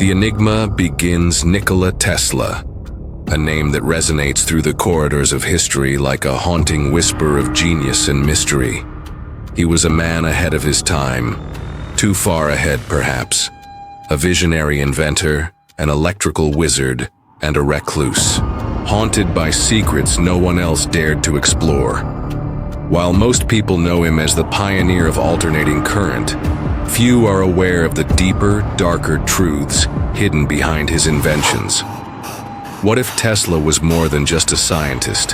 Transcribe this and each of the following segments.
The enigma begins. Nikola Tesla, a name that resonates through the corridors of history like a haunting whisper of genius and mystery. He was a man ahead of his time, too far ahead perhaps, a visionary inventor, an electrical wizard, and a recluse, haunted by secrets no one else dared to explore. While most people know him as the pioneer of alternating current, few are aware of the deeper, darker truths hidden behind his inventions. What if Tesla was more than just a scientist?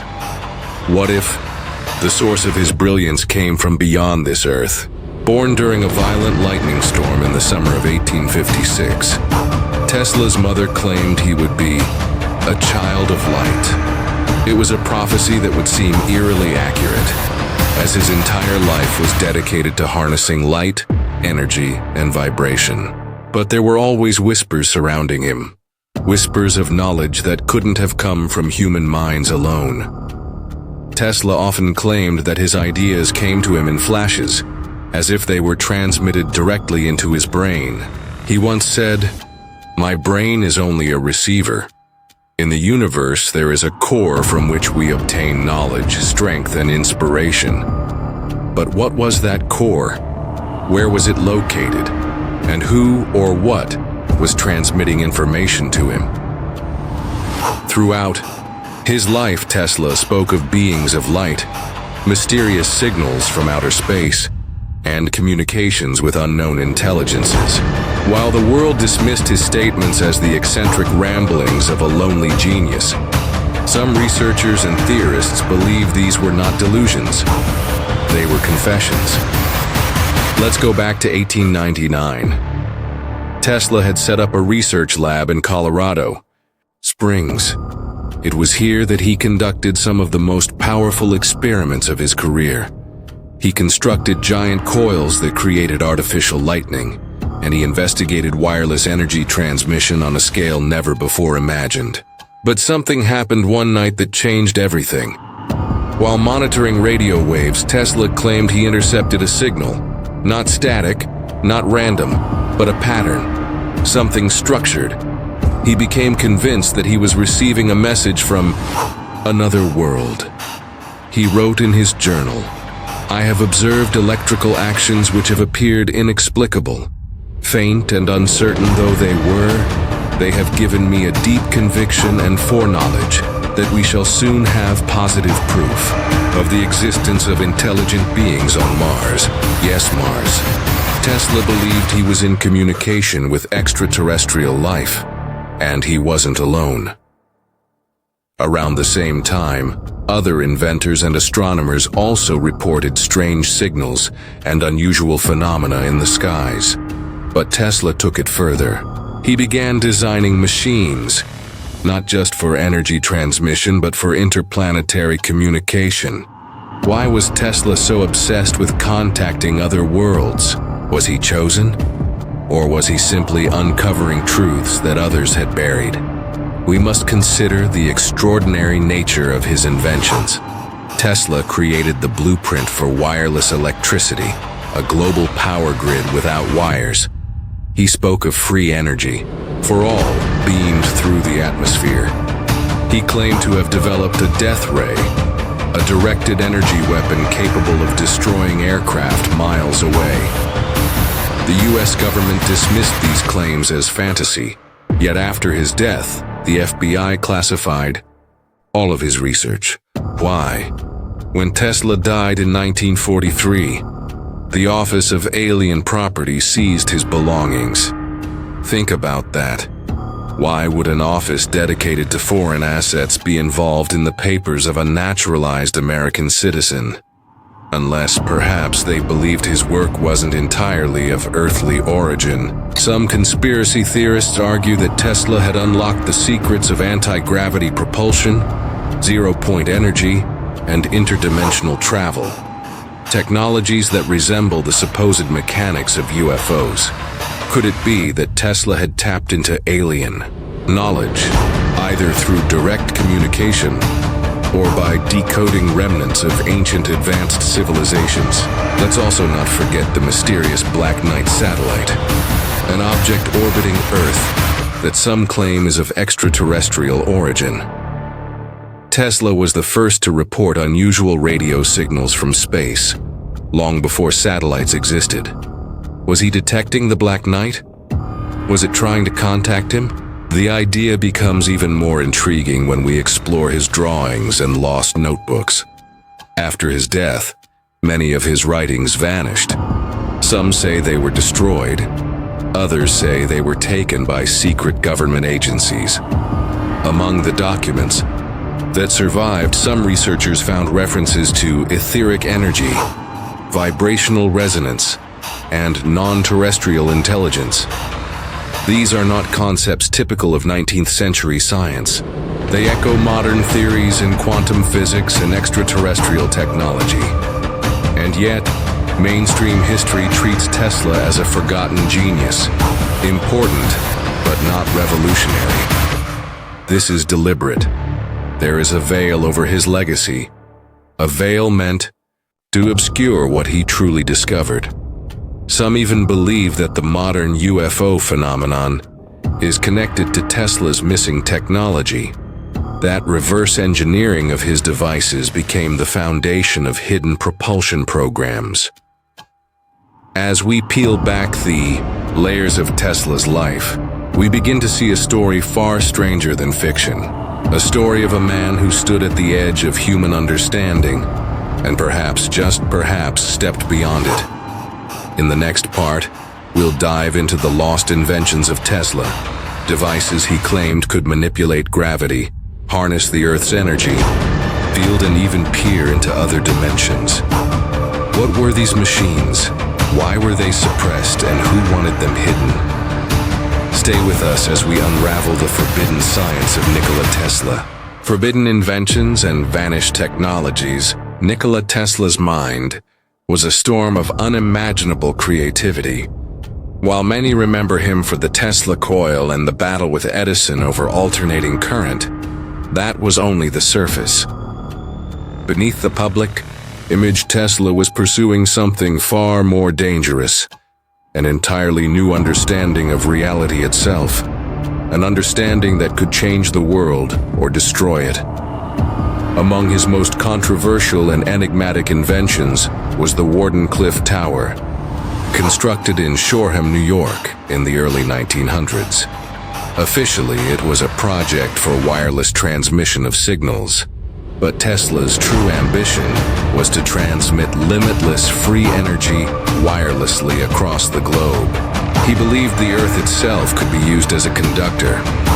What if the source of his brilliance came from beyond this earth? Born during a violent lightning storm in the summer of 1856, Tesla's mother claimed he would be a child of light. It was a prophecy that would seem eerily accurate, as his entire life was dedicated to harnessing light, energy, and vibration. But there were always whispers surrounding him, whispers of knowledge that couldn't have come from human minds alone. Tesla often claimed that his ideas came to him in flashes, as if they were transmitted directly into his brain. He once said, "My brain is only a receiver. In the universe, there is a core from which we obtain knowledge, strength, and inspiration." But what was that core? Where was it located? And who or what was transmitting information to him? Throughout his life, Tesla spoke of beings of light, mysterious signals from outer space, and communications with unknown intelligences. While the world dismissed his statements as the eccentric ramblings of a lonely genius, some researchers and theorists believe these were not delusions. They were confessions. Let's go back to 1899. Tesla had set up a research lab in Colorado Springs. It was here that he conducted some of the most powerful experiments of his career. He constructed giant coils that created artificial lightning, and he investigated wireless energy transmission on a scale never before imagined. But something happened one night that changed everything. While monitoring radio waves, Tesla claimed he intercepted a signal. Not static, not random, but a pattern. Something structured. He became convinced that he was receiving a message from another world. He wrote in his journal, "I have observed electrical actions which have appeared inexplicable. Faint and uncertain though they were, they have given me a deep conviction and foreknowledge that we shall soon have positive proof of the existence of intelligent beings on Mars." Yes, Mars. Tesla believed he was in communication with extraterrestrial life, and he wasn't alone. Around the same time, other inventors and astronomers also reported strange signals and unusual phenomena in the skies. But Tesla took it further. He began designing machines, not just for energy transmission, but for interplanetary communication. Why was Tesla so obsessed with contacting other worlds? Was he chosen? Or was he simply uncovering truths that others had buried? We must consider the extraordinary nature of his inventions. Tesla created the blueprint for wireless electricity, a global power grid without wires. He spoke of free energy, for all, beamed through the atmosphere. He claimed to have developed a death ray, a directed energy weapon capable of destroying aircraft miles away. The US government dismissed these claims as fantasy, yet after his death, the FBI classified all of his research. Why? When Tesla died in 1943, the Office of Alien Property seized his belongings. Think about that. Why would an office dedicated to foreign assets be involved in the papers of a naturalized American citizen? Unless perhaps they believed his work wasn't entirely of earthly origin. Some conspiracy theorists argue that Tesla had unlocked the secrets of anti-gravity propulsion, zero-point energy, and interdimensional travel. Technologies that resemble the supposed mechanics of UFOs. Could it be that Tesla had tapped into alien knowledge, either through direct communication or by decoding remnants of ancient advanced civilizations? Let's also not forget the mysterious Black Knight satellite, an object orbiting Earth that some claim is of extraterrestrial origin. Tesla was the first to report unusual radio signals from space, long before satellites existed. Was he detecting the Black Knight? Was it trying to contact him? The idea becomes even more intriguing when we explore his drawings and lost notebooks. After his death, many of his writings vanished. Some say they were destroyed. Others say they were taken by secret government agencies. Among the documents that survived, some researchers found references to etheric energy, vibrational resonance, and non-terrestrial intelligence. These are not concepts typical of 19th century science. They echo modern theories in quantum physics and extraterrestrial technology. And yet, mainstream history treats Tesla as a forgotten genius, important, but not revolutionary. This is deliberate. There is a veil over his legacy, a veil meant to obscure what he truly discovered. Some even believe that the modern UFO phenomenon is connected to Tesla's missing technology. That reverse engineering of his devices became the foundation of hidden propulsion programs. As we peel back the layers of Tesla's life, we begin to see a story far stranger than fiction. A story of a man who stood at the edge of human understanding and perhaps, just perhaps, stepped beyond it. In the next part, we'll dive into the lost inventions of Tesla, devices he claimed could manipulate gravity, harness the Earth's energy, field and even peer into other dimensions. What were these machines? Why were they suppressed, and who wanted them hidden? Stay with us as we unravel the forbidden science of Nikola Tesla. Forbidden inventions and vanished technologies. Nikola Tesla's mind was a storm of unimaginable creativity. While many remember him for the Tesla coil and the battle with Edison over alternating current, that was only the surface. Beneath the public image, Tesla was pursuing something far more dangerous, an entirely new understanding of reality itself, an understanding that could change the world or destroy it. Among his most controversial and enigmatic inventions was the Wardenclyffe Tower, constructed in Shoreham, New York in the early 1900s. Officially, it was a project for wireless transmission of signals, but Tesla's true ambition was to transmit limitless free energy wirelessly across the globe. He believed the Earth itself could be used as a conductor,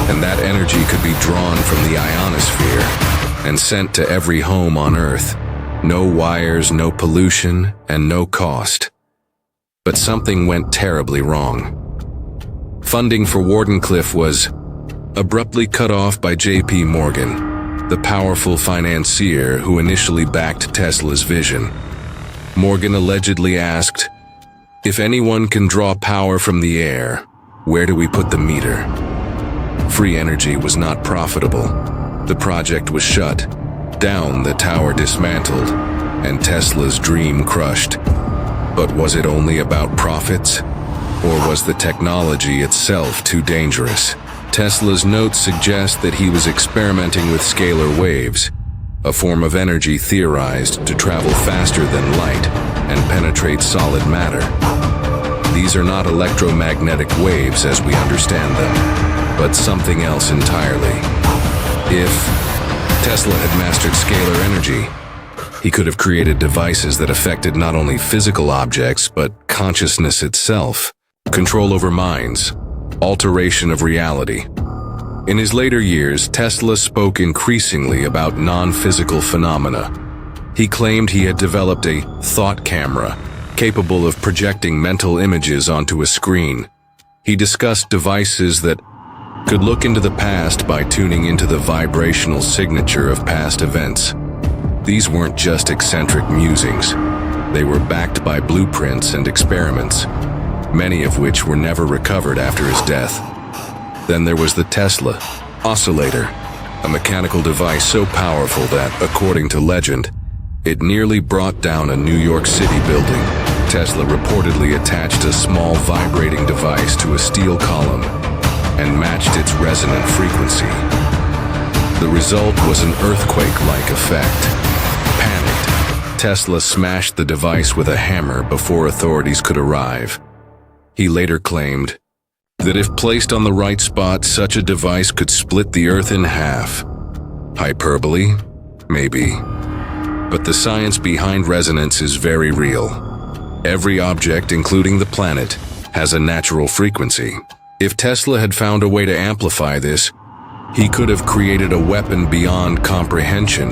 and that energy could be drawn from the ionosphere and sent to every home on Earth. No wires, no pollution, and no cost. But something went terribly wrong. Funding for Wardenclyffe was abruptly cut off by J.P. Morgan, the powerful financier who initially backed Tesla's vision. Morgan allegedly asked, "If anyone can draw power from the air, where do we put the meter?" Free energy was not profitable. The project was shut down, the tower dismantled, and Tesla's dream crushed. But was it only about profits? Or was the technology itself too dangerous? Tesla's notes suggest that he was experimenting with scalar waves, a form of energy theorized to travel faster than light and penetrate solid matter. These are not electromagnetic waves as we understand them, but something else entirely. If Tesla had mastered scalar energy, he could have created devices that affected not only physical objects, but consciousness itself, control over minds, alteration of reality. In his later years, Tesla spoke increasingly about non-physical phenomena. He claimed he had developed a thought camera, capable of projecting mental images onto a screen. He discussed devices that could look into the past by tuning into the vibrational signature of past events. These weren't just eccentric musings. They were backed by blueprints and experiments, many of which were never recovered after his death. Then there was the Tesla oscillator, a mechanical device so powerful that, according to legend, it nearly brought down a New York City building. Tesla reportedly attached a small vibrating device to a steel column, and matched its resonant frequency. The result was an earthquake-like effect. Panicked, Tesla smashed the device with a hammer before authorities could arrive. He later claimed that if placed on the right spot, such a device could split the Earth in half. Hyperbole? Maybe. But the science behind resonance is very real. Every object, including the planet, has a natural frequency. If Tesla had found a way to amplify this, he could have created a weapon beyond comprehension.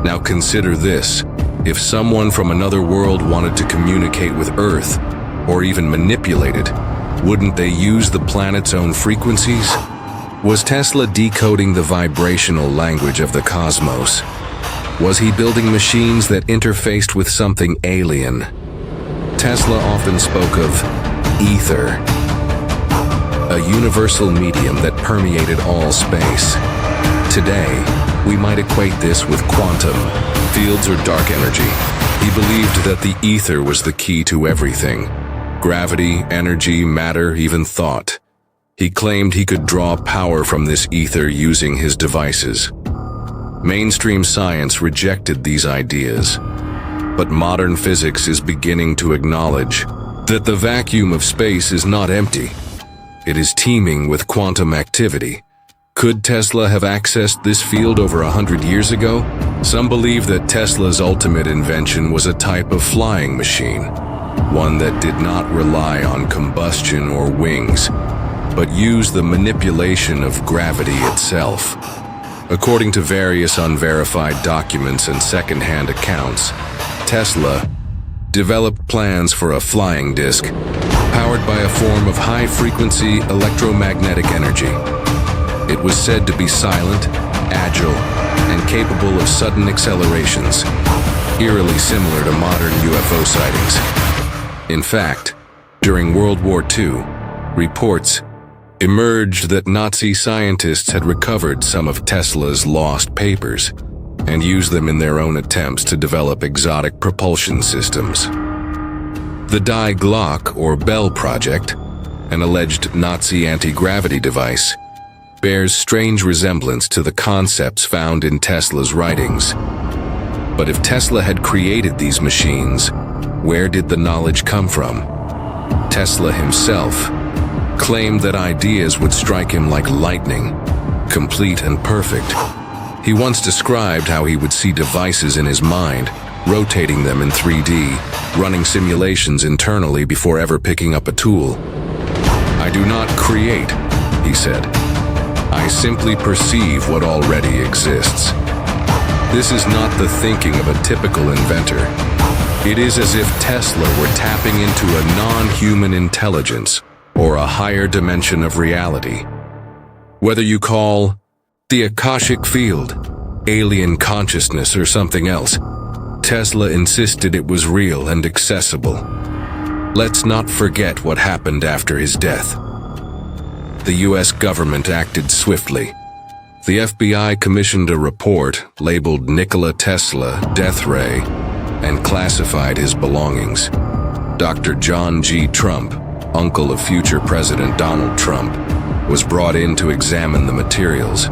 Now consider this. If someone from another world wanted to communicate with Earth, or even manipulate it, wouldn't they use the planet's own frequencies? Was Tesla decoding the vibrational language of the cosmos? Was he building machines that interfaced with something alien? Tesla often spoke of ether, a universal medium that permeated all space. Today, we might equate this with quantum fields or dark energy. He believed that the ether was the key to everything. Gravity, energy, matter, even thought. He claimed he could draw power from this ether using his devices. Mainstream science rejected these ideas, but modern physics is beginning to acknowledge that the vacuum of space is not empty. It is teeming with quantum activity. Could Tesla have accessed this field over 100 years ago? Some believe that Tesla's ultimate invention was a type of flying machine, one that did not rely on combustion or wings, but used the manipulation of gravity itself. According to various unverified documents and second-hand accounts, Tesla developed plans for a flying disc powered by a form of high-frequency electromagnetic energy. It was said to be silent, agile, and capable of sudden accelerations, eerily similar to modern UFO sightings. In fact, during World War II, reports emerged that Nazi scientists had recovered some of Tesla's lost papers and used them in their own attempts to develop exotic propulsion systems. The Die Glocke, or Bell project, an alleged Nazi anti-gravity device, bears strange resemblance to the concepts found in Tesla's writings. But if Tesla had created these machines, where did the knowledge come from? Tesla himself claimed that ideas would strike him like lightning, complete and perfect. He once described how he would see devices in his mind, rotating them in 3D, running simulations internally before ever picking up a tool. "I do not create," he said. "I simply perceive what already exists." This is not the thinking of a typical inventor. It is as if Tesla were tapping into a non-human intelligence or a higher dimension of reality. Whether you call the Akashic field, alien consciousness, or something else, Tesla insisted it was real and accessible. Let's not forget what happened after his death. The US government acted swiftly. The FBI commissioned a report labeled Nikola Tesla Death Ray and classified his belongings. Dr. John G. Trump, uncle of future President Donald Trump, was brought in to examine the materials.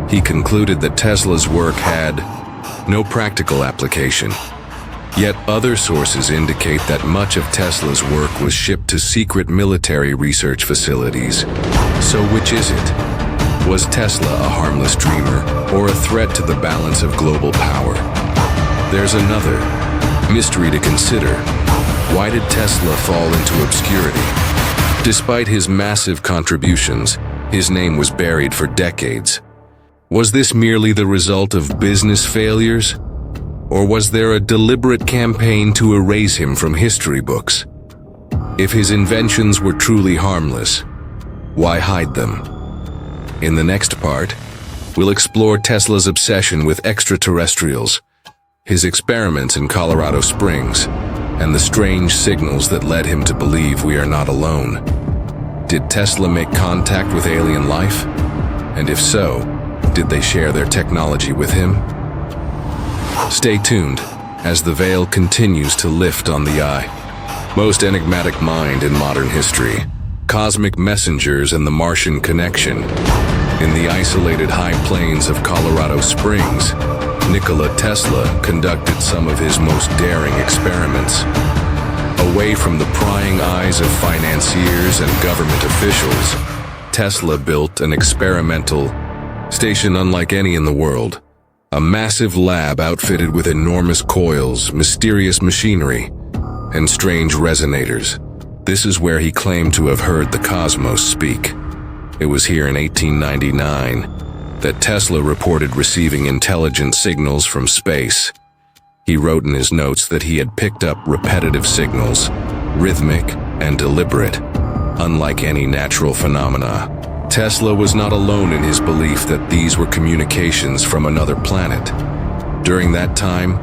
He concluded that Tesla's work had no practical application. Yet other sources indicate that much of Tesla's work was shipped to secret military research facilities. So which is it? Was Tesla a harmless dreamer or a threat to the balance of global power? There's another mystery to consider. Why did Tesla fall into obscurity? Despite his massive contributions, his name was buried for decades. Was this merely the result of business failures? Or was there a deliberate campaign to erase him from history books? If his inventions were truly harmless, why hide them? In the next part, we'll explore Tesla's obsession with extraterrestrials, his experiments in Colorado Springs, and the strange signals that led him to believe we are not alone. Did Tesla make contact with alien life? And if so, did they share their technology with him? Stay tuned as the veil continues to lift on the eye. Most enigmatic mind in modern history, cosmic messengers and the Martian connection. In the isolated high plains of Colorado Springs, Nikola Tesla conducted some of his most daring experiments. Away from the prying eyes of financiers and government officials, Tesla built an experimental station unlike any in the world. A massive lab outfitted with enormous coils, mysterious machinery, and strange resonators. This is where he claimed to have heard the cosmos speak. It was here in 1899 that Tesla reported receiving intelligent signals from space. He wrote in his notes that he had picked up repetitive signals, rhythmic and deliberate, unlike any natural phenomena. Tesla was not alone in his belief that these were communications from another planet. During that time,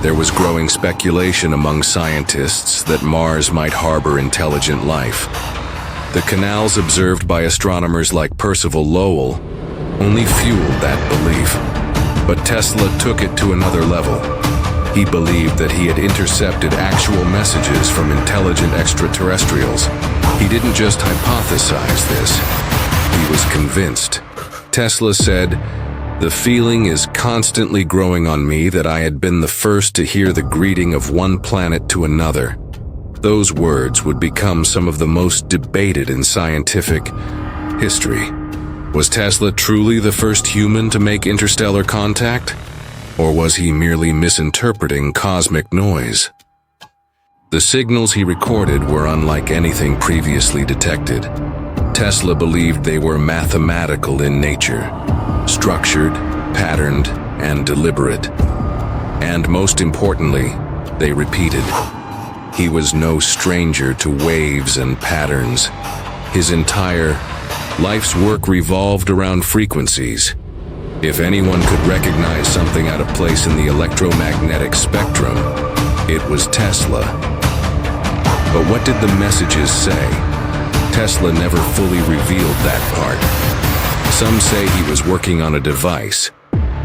there was growing speculation among scientists that Mars might harbor intelligent life. The canals observed by astronomers like Percival Lowell only fueled that belief. But Tesla took it to another level. He believed that he had intercepted actual messages from intelligent extraterrestrials. He didn't just hypothesize this. He was convinced. Tesla said, "The feeling is constantly growing on me that I had been the first to hear the greeting of one planet to another." Those words would become some of the most debated in scientific history. Was Tesla truly the first human to make interstellar contact? Or was he merely misinterpreting cosmic noise? The signals he recorded were unlike anything previously detected. Tesla believed they were mathematical in nature, structured, patterned, and deliberate. And most importantly, they repeated. He was no stranger to waves and patterns. His entire life's work revolved around frequencies. If anyone could recognize something out of place in the electromagnetic spectrum, it was Tesla. But what did the messages say? Tesla never fully revealed that part. Some say he was working on a device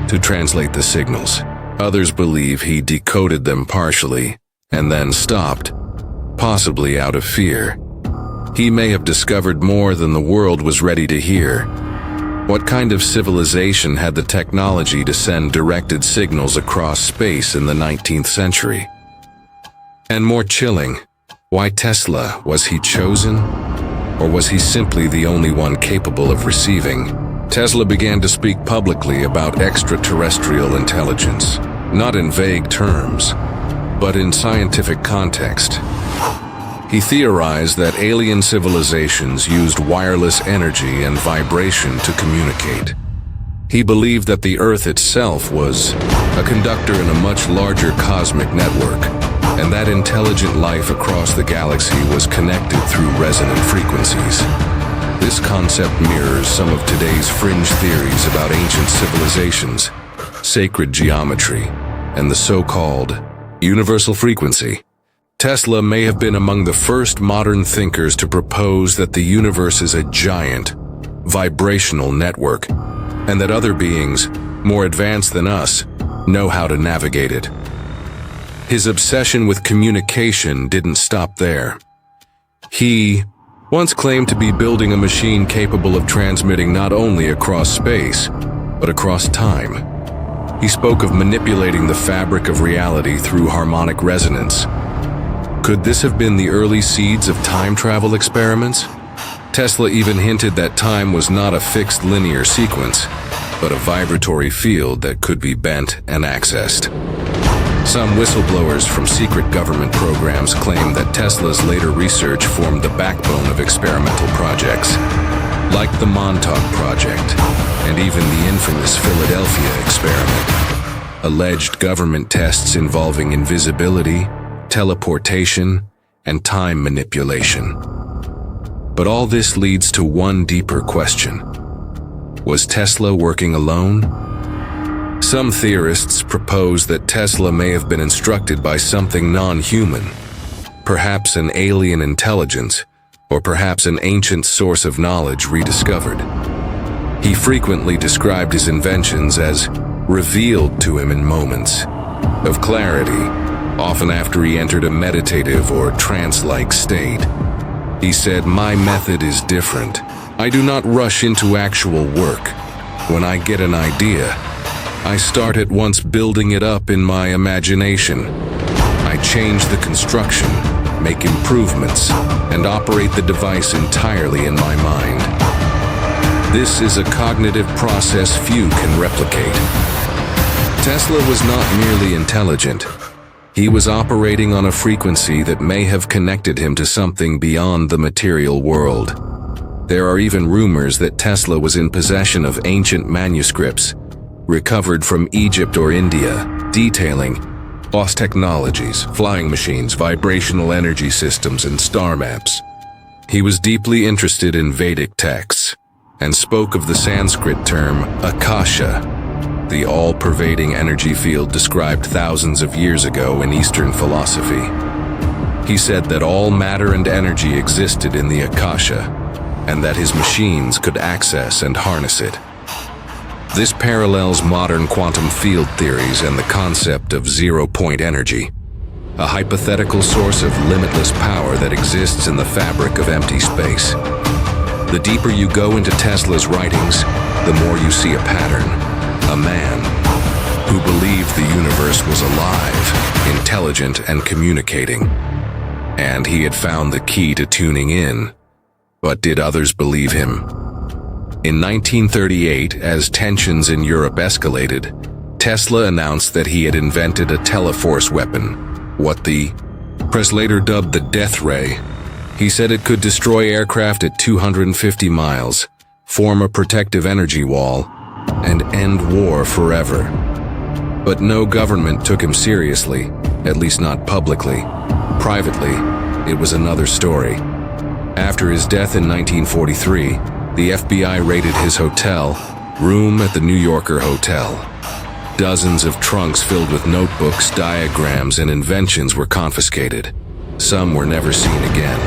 to translate the signals. Others believe he decoded them partially and then stopped, possibly out of fear. He may have discovered more than the world was ready to hear. What kind of civilization had the technology to send directed signals across space in the 19th century? And more chilling, why Tesla? Was he chosen? Or was he simply the only one capable of receiving? Tesla began to speak publicly about extraterrestrial intelligence, not in vague terms, but in scientific context. He theorized that alien civilizations used wireless energy and vibration to communicate. He believed that the Earth itself was a conductor in a much larger cosmic network, and that intelligent life across the galaxy was connected through resonant frequencies. This concept mirrors some of today's fringe theories about ancient civilizations, sacred geometry, and the so-called universal frequency. Tesla may have been among the first modern thinkers to propose that the universe is a giant, vibrational network, and that other beings, more advanced than us, know how to navigate it. His obsession with communication didn't stop there. He once claimed to be building a machine capable of transmitting not only across space, but across time. He spoke of manipulating the fabric of reality through harmonic resonance. Could this have been the early seeds of time travel experiments? Tesla even hinted that time was not a fixed linear sequence, but a vibratory field that could be bent and accessed. Some whistleblowers from secret government programs claim that Tesla's later research formed the backbone of experimental projects, like the Montauk Project, and even the infamous Philadelphia Experiment. Alleged government tests involving invisibility, teleportation, and time manipulation. But all this leads to one deeper question. Was Tesla working alone? Some theorists propose that Tesla may have been instructed by something non-human, perhaps an alien intelligence, or perhaps an ancient source of knowledge rediscovered. He frequently described his inventions as revealed to him in moments of clarity, often after he entered a meditative or trance-like state. He said, "My method is different. I do not rush into actual work. When I get an idea, I start at once building it up in my imagination. I change the construction, make improvements, and operate the device entirely in my mind. This is a cognitive process few can replicate." Tesla was not merely intelligent. He was operating on a frequency that may have connected him to something beyond the material world. There are even rumors that Tesla was in possession of ancient manuscripts recovered from Egypt or India, detailing lost technologies, flying machines, vibrational energy systems, and star maps. He was deeply interested in Vedic texts and spoke of the Sanskrit term Akasha, the all-pervading energy field described thousands of years ago in Eastern philosophy. He said that all matter and energy existed in the Akasha, and that his machines could access and harness it. This parallels modern quantum field theories and the concept of zero-point energy, a hypothetical source of limitless power that exists in the fabric of empty space. The deeper you go into Tesla's writings, the more you see a pattern. A man who believed the universe was alive, intelligent, and communicating. And he had found the key to tuning in. But did others believe him? In 1938, as tensions in Europe escalated, Tesla announced that he had invented a teleforce weapon, what the press later dubbed the Death Ray. He said it could destroy aircraft at 250 miles, form a protective energy wall, and end war forever. But no government took him seriously, at least not publicly. Privately, it was another story. After his death in 1943, the FBI raided his hotel room at the New Yorker Hotel. Dozens of trunks filled with notebooks, diagrams, and inventions were confiscated. Some were never seen again.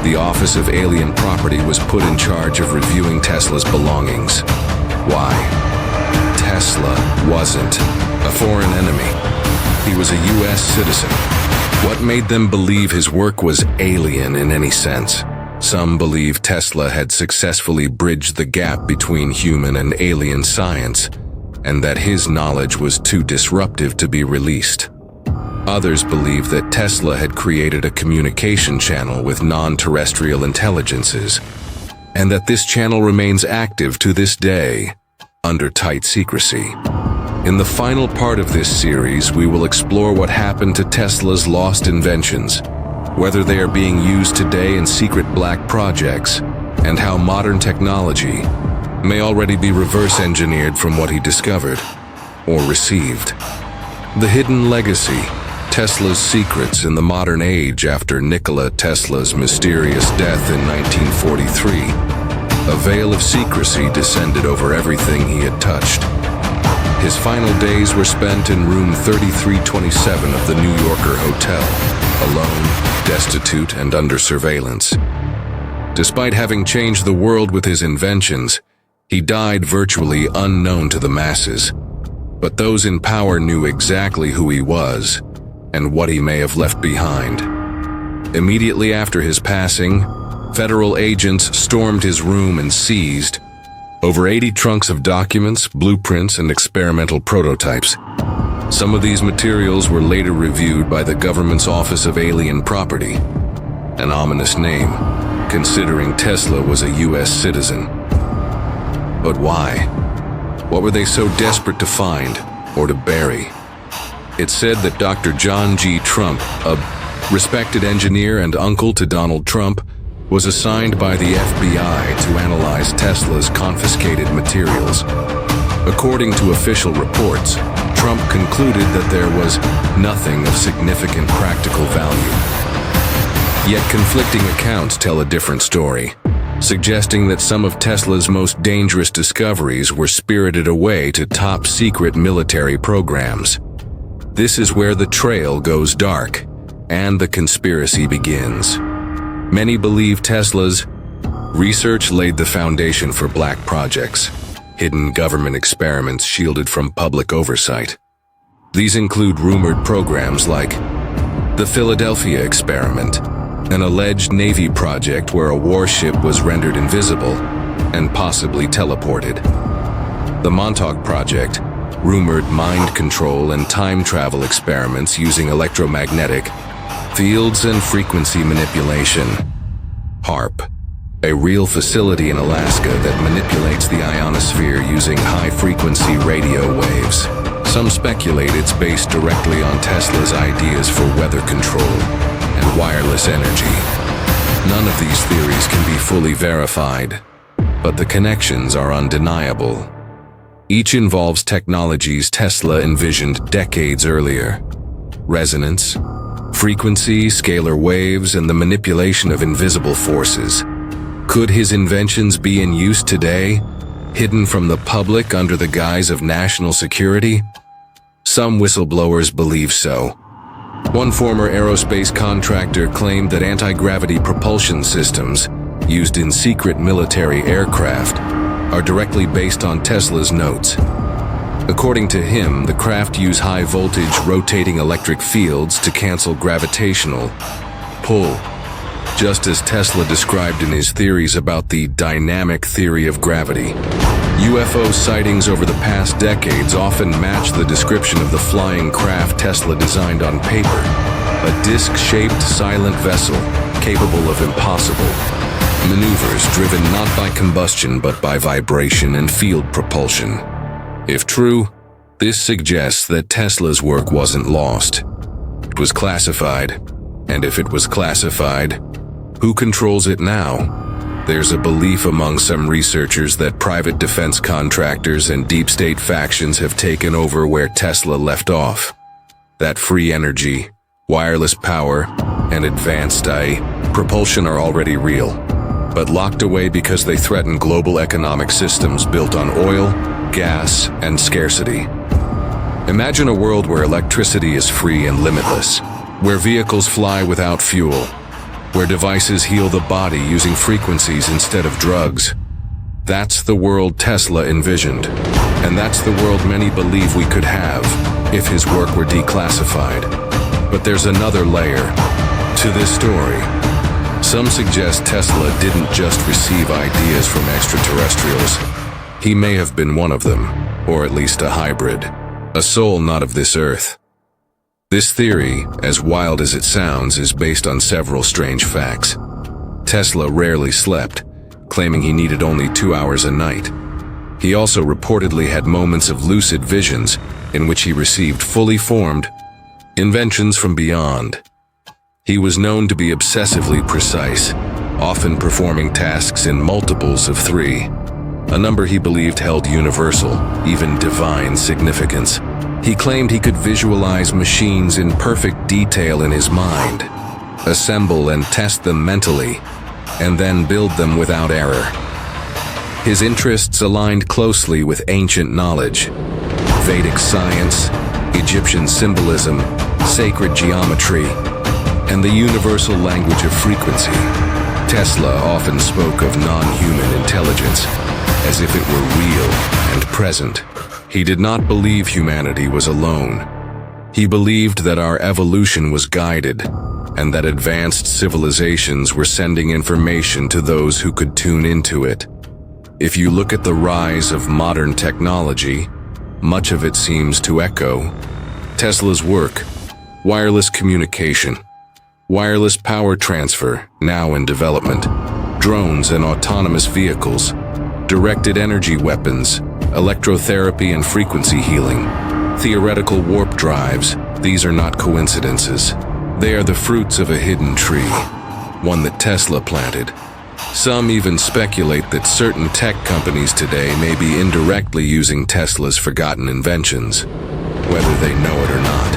The Office of Alien Property was put in charge of reviewing Tesla's belongings. Why? Tesla wasn't a foreign enemy. He was a U.S. citizen. What made them believe his work was alien in any sense? Some believe Tesla had successfully bridged the gap between human and alien science, and that his knowledge was too disruptive to be released. Others believe that Tesla had created a communication channel with non-terrestrial intelligences, and that this channel remains active to this day, under tight secrecy. In the final part of this series, we will explore what happened to Tesla's lost inventions, whether they are being used today in secret black projects, and how modern technology may already be reverse-engineered from what he discovered or received. The hidden legacy, Tesla's secrets in the modern age after Nikola Tesla's mysterious death in 1943. A veil of secrecy descended over everything he had touched. His final days were spent in room 3327 of the New Yorker Hotel, alone, destitute, and under surveillance. Despite having changed the world with his inventions, he died virtually unknown to the masses. But those in power knew exactly who he was and what he may have left behind. Immediately after his passing, federal agents stormed his room and seized over 80 trunks of documents, blueprints, and experimental prototypes. Some of these materials were later reviewed by the government's Office of Alien Property, an ominous name, considering Tesla was a U.S. citizen. But why? What were they so desperate to find or to bury? It's said that Dr. John G. Trump, a respected engineer and uncle to Donald Trump, was assigned by the FBI to analyze Tesla's confiscated materials. According to official reports, Trump concluded that there was nothing of significant practical value. Yet conflicting accounts tell a different story, suggesting that some of Tesla's most dangerous discoveries were spirited away to top-secret military programs. This is where the trail goes dark, and the conspiracy begins. Many believe Tesla's research laid the foundation for black projects, hidden government experiments shielded from public oversight. These include rumored programs like the Philadelphia Experiment, an alleged Navy project where a warship was rendered invisible and possibly teleported. The Montauk project, rumored mind control and time travel experiments using electromagnetic fields and frequency manipulation. HAARP, a real facility in Alaska that manipulates the ionosphere using high-frequency radio waves. Some speculate it's based directly on Tesla's ideas for weather control and wireless energy. None of these theories can be fully verified, but the connections are undeniable. Each involves technologies Tesla envisioned decades earlier: resonance, frequency, scalar waves, and the manipulation of invisible forces. Could his inventions be in use today, hidden from the public under the guise of national security? Some whistleblowers believe so. One former aerospace contractor claimed that anti-gravity propulsion systems, used in secret military aircraft, are directly based on Tesla's notes. According to him, the craft use high-voltage rotating electric fields to cancel gravitational pull, just as Tesla described in his theories about the dynamic theory of gravity. UFO sightings over the past decades often match the description of the flying craft Tesla designed on paper: a disc-shaped silent vessel capable of impossible maneuvers driven not by combustion but by vibration and field propulsion. If true, this suggests that Tesla's work wasn't lost. It was classified, and if it was classified, who controls it now? There's a belief among some researchers that private defense contractors and deep state factions have taken over where Tesla left off. That free energy, wireless power, and advanced propulsion are already real, but locked away because they threaten global economic systems built on oil, gas, and scarcity. Imagine a world where electricity is free and limitless, where vehicles fly without fuel, where devices heal the body using frequencies instead of drugs. That's the world Tesla envisioned, and that's the world many believe we could have if his work were declassified. But there's another layer to this story. Some suggest Tesla didn't just receive ideas from extraterrestrials. He may have been one of them, or at least a hybrid, a soul not of this earth. This theory, as wild as it sounds, is based on several strange facts. Tesla rarely slept, claiming he needed only 2 hours a night. He also reportedly had moments of lucid visions in which he received fully formed inventions from beyond. He was known to be obsessively precise, often performing tasks in multiples of 3, a number he believed held universal, even divine significance. He claimed he could visualize machines in perfect detail in his mind, assemble and test them mentally, and then build them without error. His interests aligned closely with ancient knowledge: Vedic science, Egyptian symbolism, sacred geometry, and the universal language of frequency. Tesla often spoke of non-human intelligence, as if it were real and present. He did not believe humanity was alone. He believed that our evolution was guided, and that advanced civilizations were sending information to those who could tune into it. If you look at the rise of modern technology, much of it seems to echo Tesla's work: wireless communication, wireless power transfer, now in development, drones and autonomous vehicles, directed energy weapons, electrotherapy and frequency healing, theoretical warp drives. These are not coincidences. They are the fruits of a hidden tree, one that Tesla planted. Some even speculate that certain tech companies today may be indirectly using Tesla's forgotten inventions, whether they know it or not.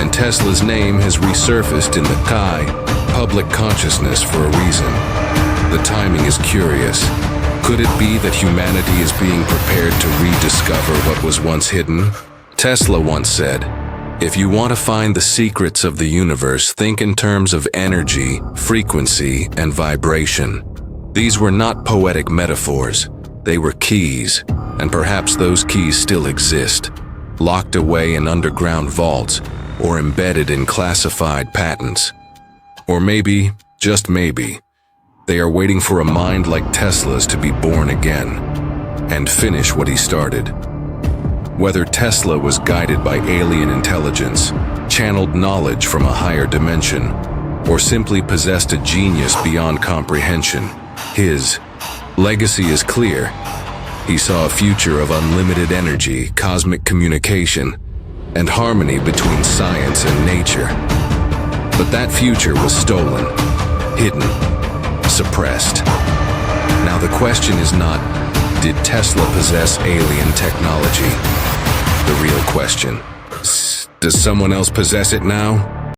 And Tesla's name has resurfaced in the public consciousness for a reason. The timing is curious. Could it be that humanity is being prepared to rediscover what was once hidden? Tesla once said, "If you want to find the secrets of the universe, think in terms of energy, frequency, and vibration." These were not poetic metaphors. They were keys, and perhaps those keys still exist, locked away in underground vaults or embedded in classified patents. Or maybe, just maybe, they are waiting for a mind like Tesla's to be born again and finish what he started. Whether Tesla was guided by alien intelligence, channeled knowledge from a higher dimension, or simply possessed a genius beyond comprehension, his legacy is clear. He saw a future of unlimited energy, cosmic communication, and harmony between science and nature. But that future was stolen, hidden, suppressed. Now the question is not, did Tesla possess alien technology? The real question, does someone else possess it now?